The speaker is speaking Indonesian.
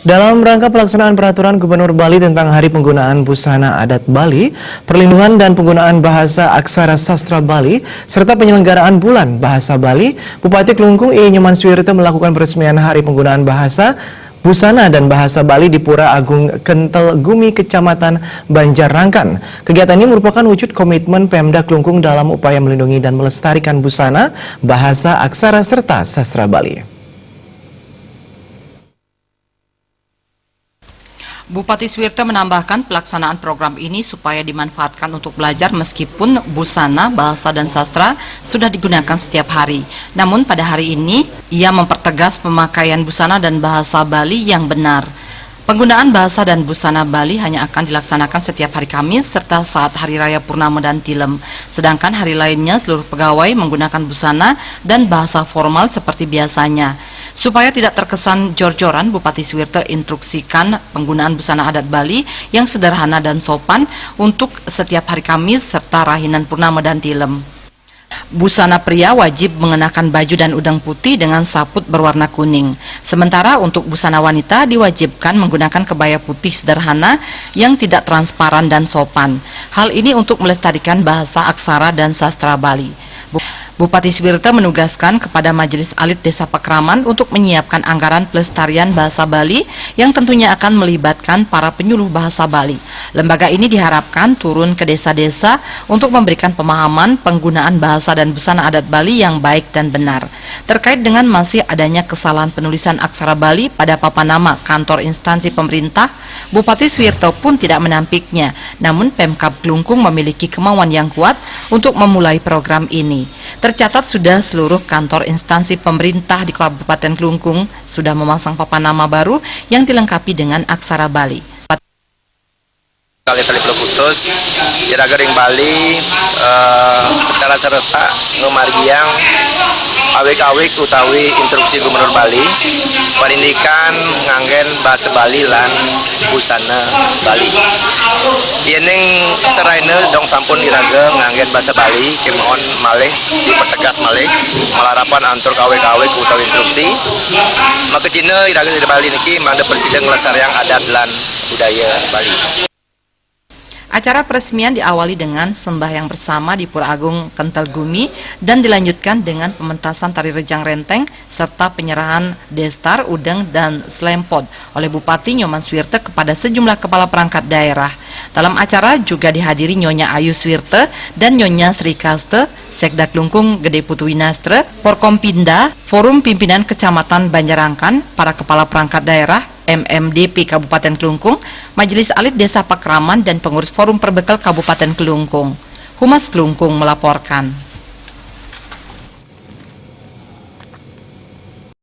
Dalam rangka pelaksanaan peraturan Gubernur Bali tentang Hari Penggunaan Busana Adat Bali, perlindungan dan penggunaan bahasa aksara sastra Bali, serta penyelenggaraan Bulan Bahasa Bali, Bupati Klungkung I. Nyoman Suwirte melakukan peresmian Hari Penggunaan Bahasa Busana dan Bahasa Bali di Pura Agung Kentel Gumi, Kecamatan Banjarrangkan. Kegiatan ini merupakan wujud komitmen Pemda Klungkung dalam upaya melindungi dan melestarikan busana, bahasa aksara serta sastra Bali. Bupati Suwirte menambahkan pelaksanaan program ini supaya dimanfaatkan untuk belajar meskipun busana, bahasa, dan sastra sudah digunakan setiap hari. Namun pada hari ini, ia mempertegas pemakaian busana dan bahasa Bali yang benar. Penggunaan bahasa dan busana Bali hanya akan dilaksanakan setiap hari Kamis serta saat Hari Raya Purnama dan Tilem. Sedangkan hari lainnya seluruh pegawai menggunakan busana dan bahasa formal seperti biasanya. Supaya tidak terkesan jor-joran, Bupati Suwirte instruksikan penggunaan busana adat Bali yang sederhana dan sopan untuk setiap hari Kamis serta Rahinan Purnama dan Tilem. Busana pria wajib mengenakan baju dan udang putih dengan saput berwarna kuning. Sementara untuk busana wanita diwajibkan menggunakan kebaya putih sederhana yang tidak transparan dan sopan. Hal ini untuk melestarikan bahasa aksara dan sastra Bali. Bupati Suwirte menugaskan kepada Majelis Alit Desa Pakraman untuk menyiapkan anggaran pelestarian bahasa Bali yang tentunya akan melibatkan para penyuluh bahasa Bali. Lembaga ini diharapkan turun ke desa-desa untuk memberikan pemahaman penggunaan bahasa dan busana adat Bali yang baik dan benar. Terkait dengan masih adanya kesalahan penulisan aksara Bali pada papan nama kantor instansi pemerintah, Bupati Suwirte pun tidak menampiknya. Namun Pemkab Klungkung memiliki kemauan yang kuat untuk memulai program ini. Tercatat sudah seluruh kantor instansi pemerintah di Kabupaten Klungkung sudah memasang papan nama baru yang dilengkapi dengan aksara Bali. Kali-kali putus, Jiraga ring Bali, secara serta numariang awik-awik utawi instruksi Gubernur Bali, parindikan nganggen bahasa Bali lan busana Bali. Yening seraina dong sampun iraga nganggen bahasa Bali, kemon malih dipertegas malih malarapan antur awik-awik utawi instruksi. Maka Cina iraga dari Bali niki mangda presiden ngelestarian adat lan budaya Bali. Acara peresmian diawali dengan sembahyang bersama di Pura Agung Kentel Gumi dan dilanjutkan dengan pementasan tari rejang renteng serta penyerahan destar, udeng, dan slempod oleh Bupati Nyoman Suwirte kepada sejumlah kepala perangkat daerah. Dalam acara juga dihadiri Nyonya Ayu Suwirte dan Nyonya Sri Kaste, Sekda Klungkung Gede Putu Winastre, Porkompinda, Forum Pimpinan Kecamatan Banjarrangkan, para kepala perangkat daerah, MMDP Kabupaten Klungkung, Majelis Alit Desa Pakraman, dan pengurus Forum Perbekal Kabupaten Klungkung. Humas Klungkung melaporkan.